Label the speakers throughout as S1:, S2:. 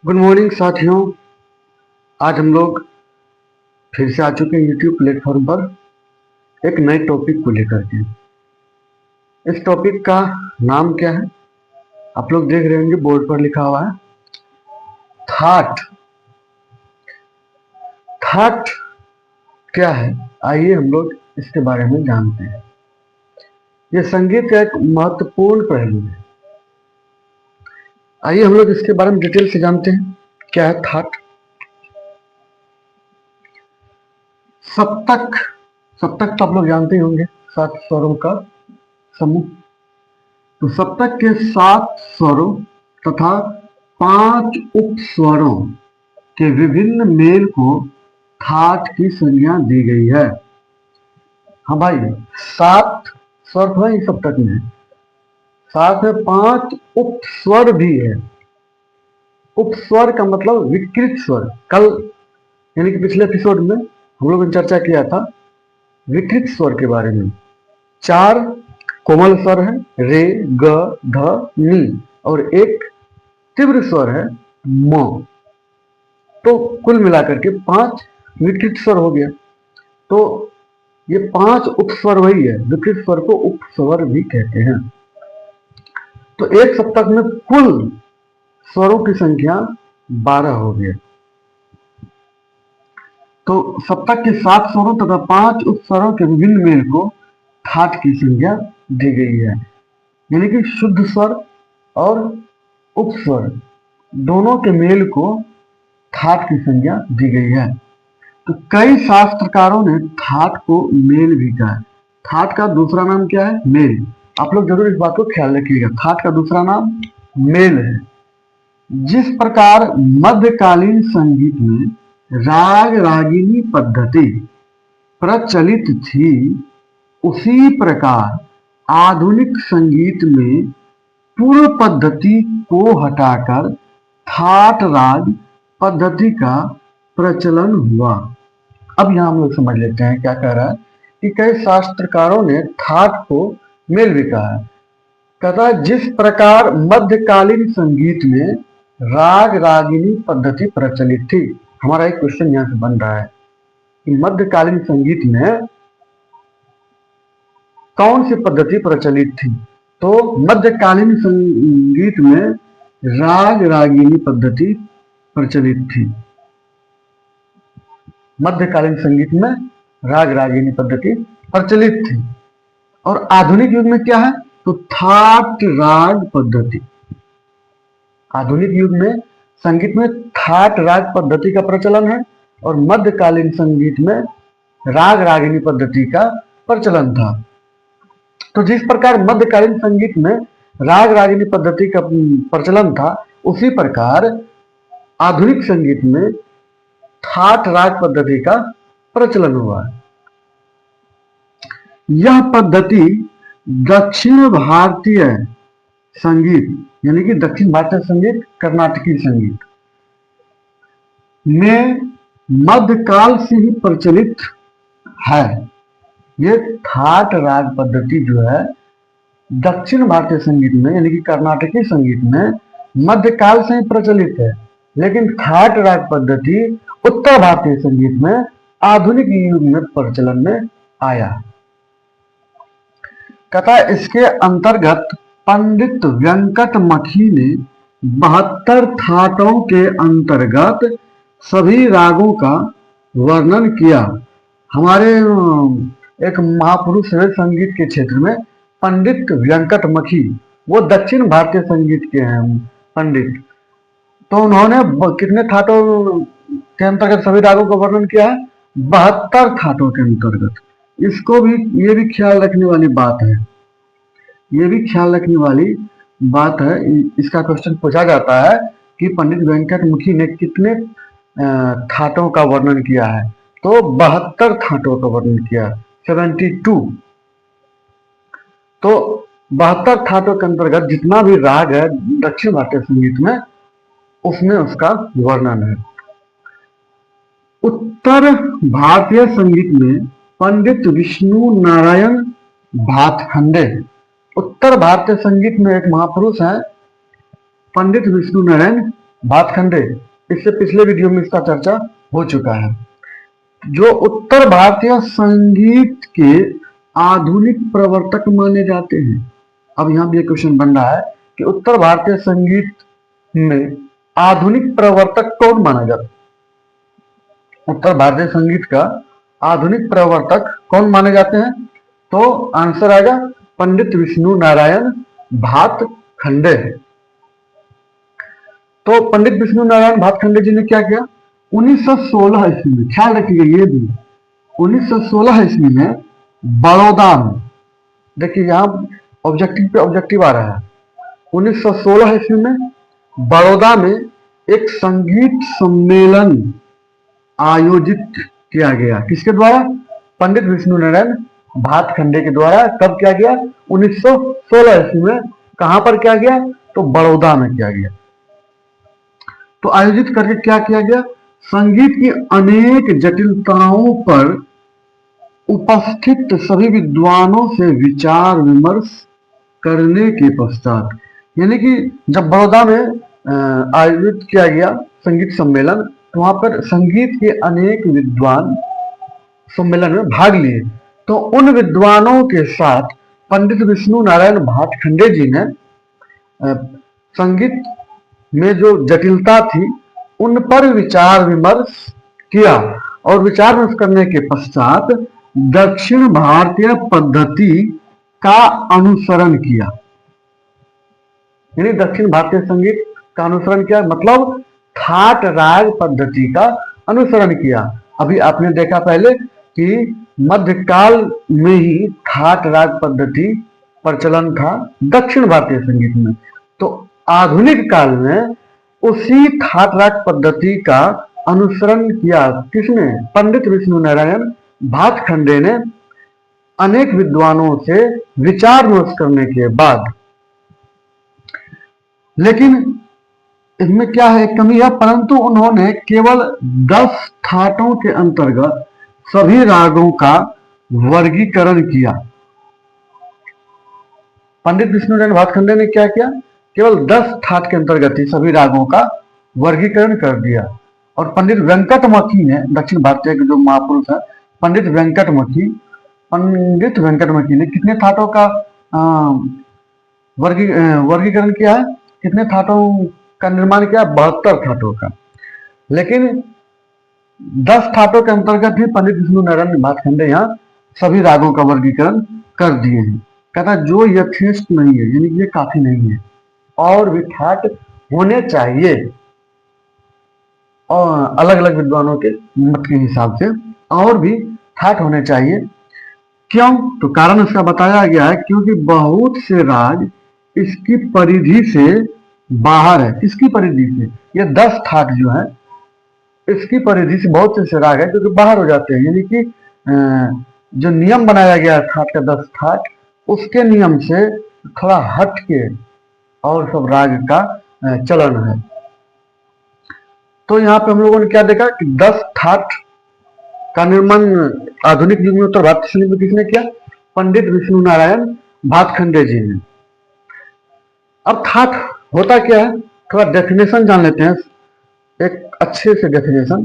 S1: Good morning साथियों। आज हम लोग फिर से आ चुके हैं यूट्यूब प्लेटफॉर्म पर एक नए टॉपिक को लेकर के। इस टॉपिक का नाम क्या है? आप लोग देख रहे होंगे बोर्ड पर लिखा हुआ है थॉट। थॉट क्या है, आइए हम लोग इसके बारे में जानते हैं। यह संगीत का एक महत्वपूर्ण पहलू है। आइए हम लोग इसके बारे में डिटेल से जानते हैं क्या है थॉट। सप्तक, सप्तक तो आप लोग जानते ही होंगे, 7 स्वरों का समूह। तो सप्तक के 7 स्वरों तथा 5 उपस्वरों के विभिन्न मेल को थाट की संज्ञा दी गई है। हाँ भाई, 7 स्वर तो है इस सप्तक में, साथ में 5 उपस्वर भी है। उपस्वर का मतलब विकृत स्वर। कल यानी कि पिछले एपिसोड में हम लोगों ने चर्चा किया था विकृत स्वर के बारे में। 4 कोमल स्वर है, रे, ग, ध, नी, और एक तीव्र स्वर है म। तो कुल मिलाकर के 5 विकृत स्वर हो गया। तो ये 5 उपस्वर वही है, विकृत स्वर को उपस्वर भी कहते हैं। तो एक सप्तक में कुल स्वरों की संख्या 12 हो गया। तो सप्तक के 7 स्वरों तथा 5 उपस्वरों के विभिन्न मेल को थाट की संज्ञा दी गई है। यानी कि शुद्ध स्वर और उपस्वर दोनों के मेल को थाट की संज्ञा दी गई है। तो कई शास्त्रकारों ने थाट को मेल भी कहा है। थाट का दूसरा नाम क्या है? मेल। आप लोग जरूर इस बात को ख्याल रखिएगा, थाट का दूसरा नाम मेल है। जिस प्रकार मध्यकालीन संगीत में राग रागिनी पद्धति प्रचलित थी, उसी प्रकार आधुनिक संगीत में पूर्व पद्धति को हटाकर थाट राग पद्धति का प्रचलन हुआ। अब यहां हम लोग समझ लेते हैं क्या कह रहा है कि कई शास्त्रकारों ने थाट को मेल भी कहा है। कहता है जिस प्रकार मध्यकालीन संगीत में राग रागिनी पद्धति प्रचलित थी। हमारा एक क्वेश्चन यहां से बन रहा है कि मध्यकालीन संगीत में कौन सी पद्धति प्रचलित थी? तो मध्यकालीन संगीत में राग रागिनी पद्धति प्रचलित थी। मध्यकालीन संगीत में राग रागिनी पद्धति प्रचलित थी। और आधुनिक युग में क्या है? तो थाट राग पद्धति। आधुनिक युग में संगीत में थाट राग पद्धति का प्रचलन है और मध्यकालीन संगीत में राग रागिनी पद्धति का प्रचलन था। तो जिस प्रकार मध्यकालीन संगीत में राग रागिनी पद्धति का प्रचलन था, उसी प्रकार आधुनिक संगीत में थाट राग पद्धति का प्रचलन हुआ है। यह पद्धति दक्षिण भारतीय संगीत यानी कि दक्षिण भारतीय संगीत, कर्नाटकी संगीत में मध्यकाल से ही प्रचलित है। ये थाट राग पद्धति जो है दक्षिण भारतीय संगीत में यानी कि कर्नाटकी संगीत में मध्यकाल से ही प्रचलित है, लेकिन थाट राग पद्धति उत्तर भारतीय संगीत में आधुनिक युग में प्रचलन में आया। कहता है इसके अंतर्गत पंडित वेंकट मखी ने 72 थाटों के अंतर्गत सभी रागों का वर्णन किया। हमारे एक महापुरुष है संगीत के क्षेत्र में, पंडित वेंकट मखी, वो दक्षिण भारतीय संगीत के हैं पंडित। तो उन्होंने कितने थाटों के अंतर्गत सभी रागों का वर्णन किया है? 72 थाटों के अंतर्गत। इसको भी, ये भी ख्याल रखने वाली बात है, ये भी ख्याल रखने वाली बात है। इसका क्वेश्चन पूछा जाता है कि पंडित वेंकट मुखी ने कितने थाटों का वर्णन किया है? तो 72 थाटों का वर्णन किया, 72। तो 72 थाटों के अंतर्गत जितना भी राग है दक्षिण भारतीय संगीत में, उसमें उसका वर्णन है। उत्तर भारतीय संगीत में पंडित विष्णु नारायण भातखंडे, उत्तर भारतीय संगीत में एक महापुरुष है पंडित विष्णु नारायण भातखंडे, इससे पिछले वीडियो में इसका चर्चा हो चुका है। जो उत्तर भारतीय संगीत के आधुनिक प्रवर्तक माने जाते हैं। अब यहाँ भी एक क्वेश्चन बन रहा है कि उत्तर भारतीय संगीत में आधुनिक प्रवर्तक कौन माना जाता है? उत्तर भारतीय संगीत का आधुनिक प्रवर्तक कौन माने जाते हैं? तो आंसर आएगा पंडित विष्णु नारायण भातखंडे। तो पंडित विष्णु नारायण भातखंडे जी ने क्या किया? 1916 ईस्वी में, ख्याल रखिए ये भी 1916 ईस्वी में बड़ौदा में, देखिए यहाँ ऑब्जेक्टिव पे ऑब्जेक्टिव आ रहा है। 1916 ईस्वी में बड़ौदा में एक संगीत सम्मेलन आयोजित किया गया। किसके द्वारा? पंडित विष्णु नारायण भातखंडे के द्वारा। कब किया गया? 1916 ईस्वी में। कहां पर किया गया? तो बड़ौदा में किया गया। तो आयोजित करके क्या किया गया? संगीत की अनेक जटिलताओं पर उपस्थित सभी विद्वानों से विचार विमर्श करने के पश्चात, यानी कि जब बड़ौदा में आयोजित किया गया संगीत सम्मेलन, तो वहां पर संगीत के अनेक विद्वान सम्मेलन में भाग लिए। तो उन विद्वानों के साथ पंडित विष्णु नारायण भातखंडे जी ने संगीत में जो जटिलता थी उन पर विचार विमर्श किया, और विचार विमर्श करने के पश्चात दक्षिण भारतीय पद्धति का अनुसरण किया। यानी दक्षिण भारतीय संगीत का अनुसरण किया मतलब ठाट राग पद्धति का अनुसरण किया। अभी आपने देखा पहले कि मध्यकाल में ही ठाट राग पद्धति प्रचलन था दक्षिण भारतीय संगीत में, तो आधुनिक काल में उसी ठाट राग पद्धति का अनुसरण किया। किसने? पंडित विष्णु नारायण भातखंडे ने अनेक विद्वानों से विचार विमर्श करने के बाद। लेकिन इसमें क्या है, कमी है, परंतु उन्होंने केवल 10 ठाटों के अंतर्गत सभी रागों का वर्गीकरण किया। पंडित विष्णु नारायण भातखंडे ने क्या किया? केवल 10 ठाट के अंतर्गत ही सभी रागों का वर्गीकरण कर दिया। और पंडित वेंकटमखी ने, दक्षिण भारतीय के जो महापुरुष है पंडित वेंकटमखी ने कितने ठाटों का वर्गीकरण किया है? कितने ठाटों का निर्माण किया? 72 ठाटों का। लेकिन 10 ठाटों के अंतर्गत ही पंडित विष्णु नारायण भातखंडे यहाँ सभी रागों का वर्गीकरण कर दिए हैं। कहता जो यथेष्ट नहीं है, यानी कि ये काफी नहीं है, और भी ठाट होने चाहिए, और अलग अलग विद्वानों के मत के हिसाब से और भी ठाट होने चाहिए। क्यों? तो कारण इसका बताया गया है, क्योंकि बहुत से राग इसकी परिधि से बाहर है। किसकी परिधि से? ये 10 ठाट जो है इसकी परिधि से बहुत से राग है जो कि बाहर हो जाते हैं, यानी कि जो नियम बनाया गया है ठाट का 10 ठाट, उसके नियम से थोड़ा हट के और सब राग का चलन है। तो यहाँ पे हम लोगों ने क्या देखा कि 10 ठाट का निर्माण आधुनिक युग में उत्तर भारतीय संगीत में किसने किया? पंडित विष्णु नारायण भातखंडे जी ने। अब ठाट होता क्या है, थोड़ा डेफिनेशन जान लेते हैं, एक अच्छे से डेफिनेशन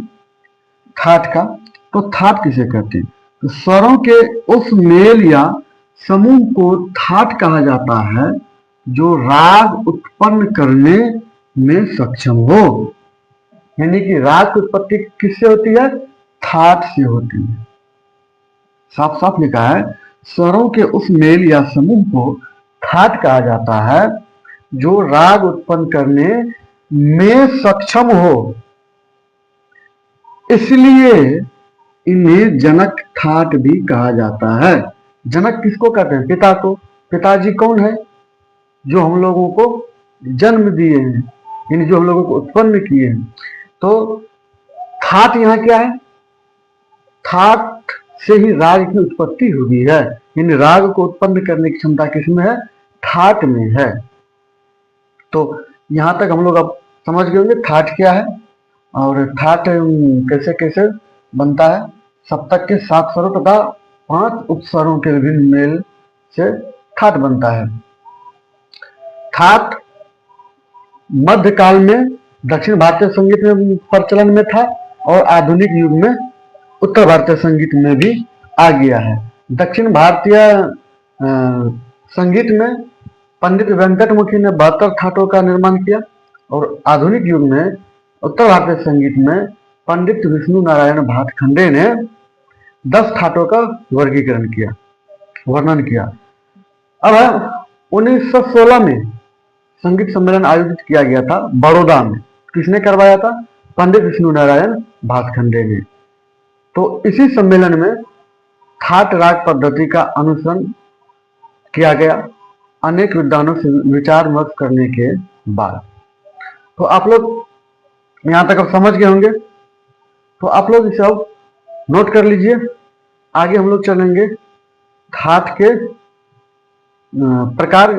S1: ठाट का। तो ठाट किसे कहते हैं? तो स्वरों के उस मेल या समूह को ठाट कहा जाता है जो राग उत्पन्न करने में सक्षम हो। यानी कि राग की उत्पत्ति किससे होती है? ठाट से होती है। साफ साफ लिखा है, स्वरों के उस मेल या समूह को ठाट कहा जाता है जो राग उत्पन्न करने में सक्षम हो। इसलिए इन्हें जनक ठाट भी कहा जाता है। जनक किसको कहते हैं? पिता को। पिताजी कौन है? जो हम लोगों को जन्म दिए हैं, यानी जो हम लोगों को उत्पन्न किए हैं। तो ठाट यहाँ क्या है? ठाट से ही राग की उत्पत्ति हुई है, यानी राग को उत्पन्न करने की क्षमता किसमें है? ठाट में है। तो यहां तक हम लोग अब समझ गए होंगे ठाट क्या है और ठाट कैसे कैसे बनता है। सप्तक के 7 स्वरों तथा 5 उपस्वरों के विभिन्न मेल से ठाट बनता है। ठाट मध्यकाल में दक्षिण भारतीय संगीत में प्रचलन में था और आधुनिक युग में उत्तर भारतीय संगीत में भी आ गया है। दक्षिण भारतीय संगीत में पंडित वेंकटमुखी ने 72 ठाटों का निर्माण किया और आधुनिक युग में उत्तर भारतीय संगीत में पंडित विष्णु नारायण भातखंडे ने 10 ठाटों का वर्गीकरण किया, वर्णन किया। अब 1916 में संगीत सम्मेलन आयोजित किया गया था बड़ौदा में। किसने करवाया था? पंडित विष्णु नारायण भातखंडे ने। तो इसी सम्मेलन में ठाट राग पद्धति का अनुसरण किया गया अनेक विद्वानों से विचार विमर्श करने के बाद। तो आप लोग यहां तक अब समझ गए होंगे, तो आप लोग इसे अब नोट कर लीजिए। आगे हम लोग चलेंगे ठाट के प्रकार,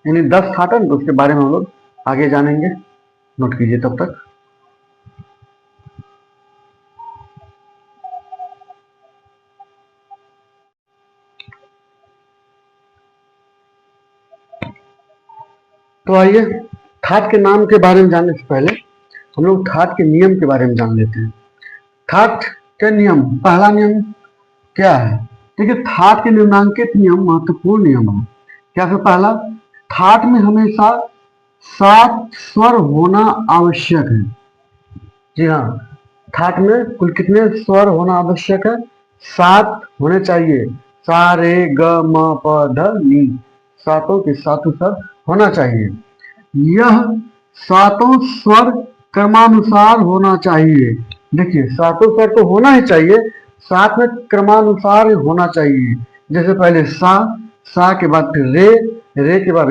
S1: यानी 10 ठाट है, उसके बारे में हम लोग आगे जानेंगे। नोट कीजिए तब तक। तो आइए ठाट के नाम के बारे में जानने से पहले हम लोग ठाट के नियम के बारे में जान लेते हैं। ठाट के नियम, पहला नियम क्या है? देखिए, ठाट के निम्नांकित नियम महत्वपूर्ण नियम है। क्या है पहला? ठाट में हमेशा 7 स्वर होना आवश्यक है। जी हाँ, ठाट में कुल कितने स्वर होना आवश्यक है? 7 होने चाहिए। सा रे ग म प ध नी, सातों के सातों स्वर होना चाहिए। यह सातों स्वर क्रमानुसार होना चाहिए। देखिए, सातों स्वर तो होना ही चाहिए, साथ में क्रमानुसार होना चाहिए। जैसे पहले सा के बाद फिर रे के बाद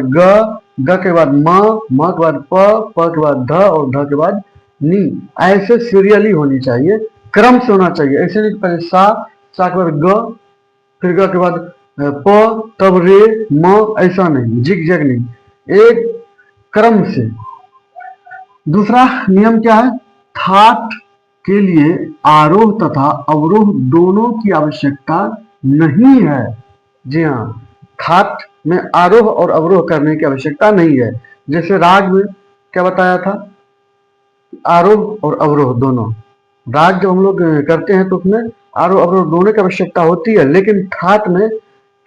S1: ग के बाद म के बाद प के बाद ध और ध के बाद नी। ऐसे सीरियली होनी चाहिए, क्रम से होना चाहिए। ऐसे नहीं पहले सा के बाद ग, फिर ग के बाद प, तब रे म, ऐसा नहीं, जिग जग नहीं, एक क्रम से। दूसरा नियम क्या है? ठाट के लिए आरोह तथा अवरोह दोनों की आवश्यकता नहीं है। जी हाँ, ठाट में आरोह और अवरोह करने की आवश्यकता नहीं है। जैसे राग में क्या बताया था? आरोह और अवरोह दोनों। राग जब हम लोग करते हैं तो उसमें आरोह अवरोह दोनों की आवश्यकता होती है, लेकिन ठाट में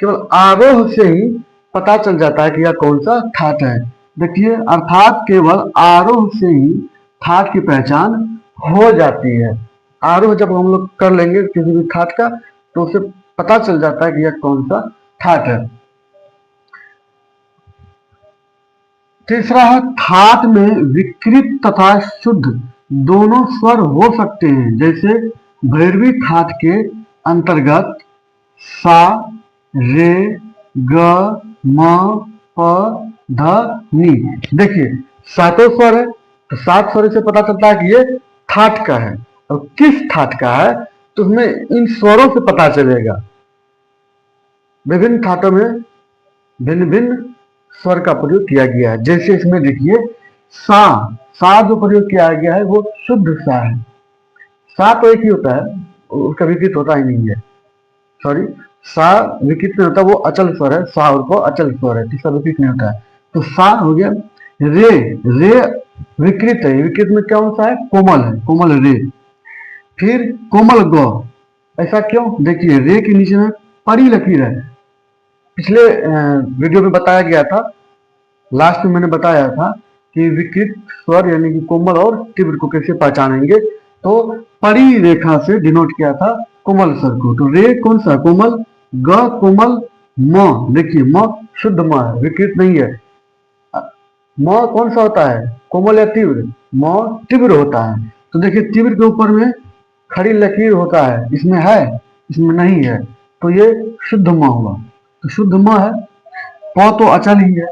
S1: केवल आरोह से ही पता चल जाता है कि यह कौन सा ठाट है। देखिए, अर्थात केवल आरोह से ही ठाट की पहचान हो जाती है। आरोह जब हम लोग कर लेंगे किसी भी ठाट का तो उसे पता चल जाता है कि यह कौन सा ठाट है। तीसरा है, ठाट में विकृत तथा शुद्ध दोनों स्वर हो सकते हैं। जैसे भैरवी ठाट के अंतर्गत सा रे ग म प ध नी। देखिए, सातों स्वर है तो 7 स्वर से पता चलता है कि ये ठाट का है। और किस ठाट का है तो उसमें इन स्वरों से पता चलेगा। विभिन्न ठाटों में भिन्न भिन्न स्वर का प्रयोग किया गया है। जैसे इसमें देखिए, सा जो प्रयोग किया गया है वो शुद्ध सा है। सा तो एक ही होता है, उसका विकृत होता ही नहीं है। सॉरी, सा विकृत नहीं होता, वो अचल स्वर है। सा और को अचल स्वर है, तीसरा विकृत नहीं होता है। तो सा हो गया। रे विकृत है। विकृत में कौन सा है? कोमल है, कोमल रे। फिर कोमल ग। ऐसा क्यों? देखिए, रे के नीचे में पड़ी लकीर है। पिछले वीडियो में बताया गया था, लास्ट में मैंने बताया था कि विकृत स्वर यानी कि कोमल और तीव्र को कैसे पहचानेंगे। तो पड़ी रेखा से डिनोट किया था कोमल स्वर को। तो रे कौन सा? कोमल। ग कोमल। म, देखिए म शुद्ध म है, विकृत नहीं है। म कौन सा होता है? कोमल या तीव्र? म तीव्र होता है। तो देखिए, तीव्र के ऊपर में खड़ी लकीर होता है, इसमें है, इसमें नहीं है, तो ये शुद्ध म हुआ। तो शुद्ध म है। प तो अचल ही है।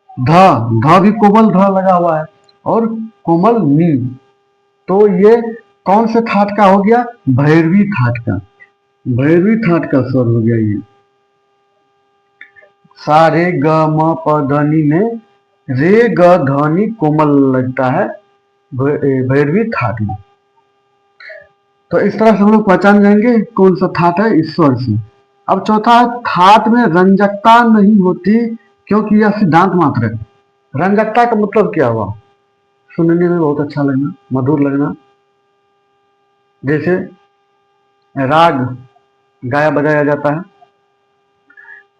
S1: ध भी कोमल ध लगा हुआ है और कोमल नी। तो ये कौन से ठाट का हो गया? भैरवी ठाट का। भैरवी ठाट का स्वर हो गया ये। सा रे ग म प ध नी में रे ग ध नी कोमल लगता है भैरवी ठाट में। तो इस तरह से हम लोग पहचान जाएंगे कौन सा ठाट है इस स्वर से। अब चौथा है, ठाट में रंजकता नहीं होती क्योंकि यह सिद्धांत मात्र है। रंजकता का मतलब क्या हुआ? सुनने में बहुत अच्छा लगना, मधुर लगना। जैसे राग गाया बजाया जाता है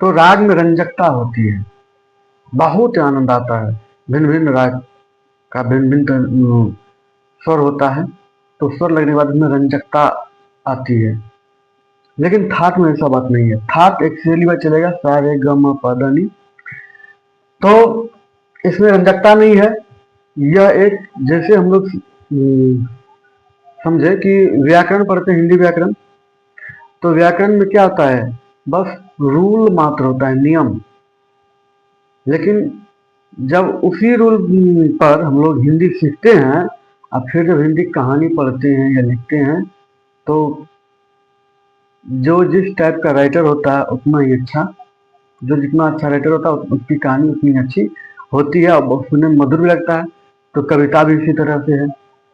S1: तो राग में रंजकता होती है, बहुत आनंद आता है। भिन्न भिन्न राग का भिन्न भिन्न स्वर होता है, तो स्वर लगने के बाद इसमें रंजकता आती है। लेकिन थाट में ऐसा बात नहीं है। थाट एक सीधी बात चलेगा, सा रे ग म प ध नि, तो इसमें रंजकता नहीं है। यह एक, जैसे हम लोग समझे कि व्याकरण पढ़ते हैं, हिंदी व्याकरण, तो व्याकरण में क्या होता है, बस रूल मात्र होता है, नियम। लेकिन जब उसी रूल पर हम लोग हिंदी सीखते हैं, और फिर जब हिंदी कहानी पढ़ते हैं या लिखते हैं, तो जो जिस टाइप का राइटर होता है उतना ही अच्छा, जो जितना अच्छा राइटर होता है उसकी कहानी उतनी अच्छी होती है और सुनने में मधुर भी लगता है। तो कविता भी इसी तरह से है,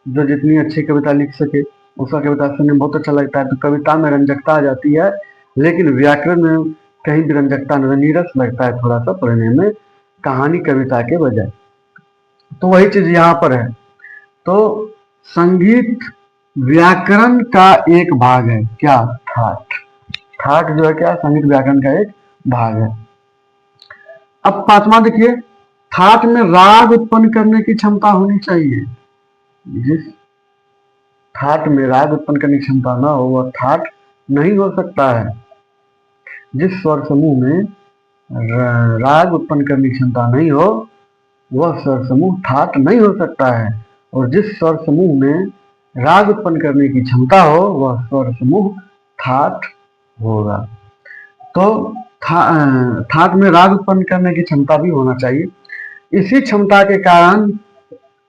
S1: जो जितनी अच्छी कविता लिख सके उसका कविता सुनने में बहुत अच्छा लगता है। तो कविता में रंजकता आ जाती है, लेकिन व्याकरण में कहीं भी रंजकता नहीं, नीरस लगता है थोड़ा सा पढ़ने में, कहानी कविता के बजाय। तो वही चीज यहाँ पर है। तो संगीत व्याकरण का एक भाग है, क्या, ठाट। ठाट जो है क्या, संगीत व्याकरण का एक भाग है। अब पांचवा देखिए, ठाट में राग उत्पन्न करने की क्षमता होनी चाहिए। जिस ठाट में राग उत्पन्न करने की क्षमता ना हो वह ठाट नहीं हो सकता है। जिस स्वर समूह में राग उत्पन्न करने की क्षमता नहीं हो वह स्वर समूह ठाट नहीं हो सकता है, और जिस स्वर समूह में राग उत्पन्न करने की क्षमता हो वह स्वर समूह ठाट होगा। तो ठाट में राग उत्पन्न करने की क्षमता भी होना चाहिए। इसी क्षमता के कारण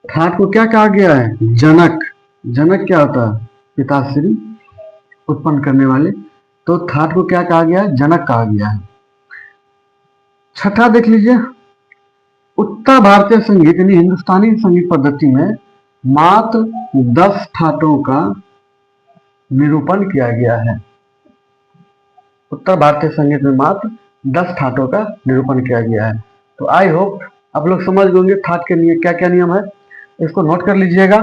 S1: ठाट को क्या कहा गया है, जनक। जनक क्या होता है, पिताश्री, उत्पन्न करने वाले। तो ठाट को क्या कहा गया है, जनक कहा गया है। छठा देख लीजिए, उत्तर भारतीय संगीत यानी हिंदुस्तानी संगीत पद्धति में मात्र 10 ठाटों का निरूपण किया गया है। उत्तर भारतीय संगीत में मात्र 10 ठाटों का निरूपण किया गया है। तो आई होप आप लोग समझ गए ठाट के लिए क्या क्या नियम है। इसको नोट कर लीजिएगा,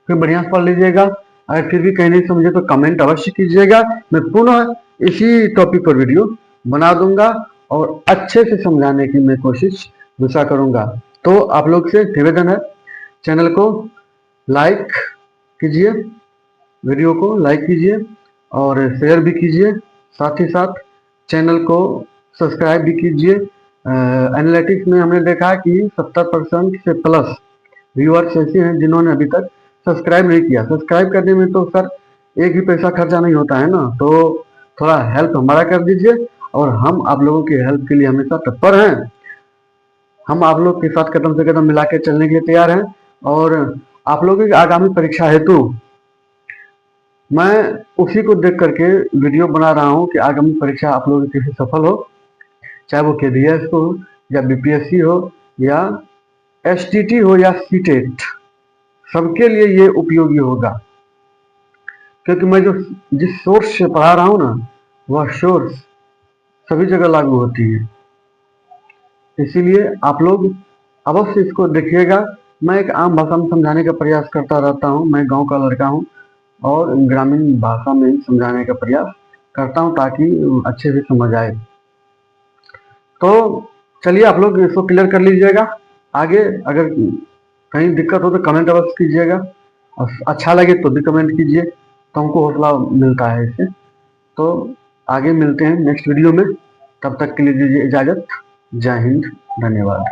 S1: फिर बढ़िया से पढ़ लीजिएगा। अगर फिर भी कहीं नहीं समझे तो कमेंट अवश्य कीजिएगा। मैं पुनः इसी टॉपिक पर वीडियो बना दूंगा और अच्छे से समझाने की मैं कोशिश दूसरा करूंगा। तो आप लोग से निवेदन है, चैनल को लाइक कीजिए, वीडियो को लाइक कीजिए और शेयर भी कीजिए, साथ ही साथ चैनल को सब्सक्राइब भी कीजिए। एनालिटिक्स में हमने देखा कि 70% से प्लस व्यूअर्स ऐसे हैं जिन्होंने अभी तक सब्सक्राइब नहीं किया। सब्सक्राइब करने में तो सर एक भी पैसा खर्चा नहीं होता है ना, तो थोड़ा हेल्प हमारा कर दीजिए और हम आप लोगों की हेल्प के लिए हमेशा तत्पर हैं। हम आप लोग के साथ कदम से कदम मिला के चलने के लिए तैयार हैं। और आप लोगों की आगामी परीक्षा हेतु मैं उसी को देख करके वीडियो बना रहा हूं कि आगामी परीक्षा आप लोगों की कैसे सफल हो, चाहे वो KVS हो या BPSC हो या STT हो या CTET, सबके लिए ये उपयोगी होगा। क्योंकि मैं जो जिस सोर्स से पढ़ा रहा हूं ना, वह सोर्स सभी जगह लागू होती है। इसीलिए आप लोग अवश्य इसको देखिएगा। मैं एक आम भाषा में समझाने का प्रयास करता रहता हूं। मैं गांव का लड़का हूं और ग्रामीण भाषा में समझाने का प्रयास करता हूं ताकि अच्छे से समझ आए। तो चलिए आप लोग इसको क्लियर कर लीजिएगा। आगे अगर कहीं दिक्कत हो तो कमेंट अवश्य कीजिएगा, और अच्छा लगे तो भी कमेंट कीजिए, तो हमको हौसला मिलता है इससे। तो आगे मिलते हैं नेक्स्ट वीडियो में, तब तक के लिए दीजिए इजाज़त। जय हिंद, धन्यवाद।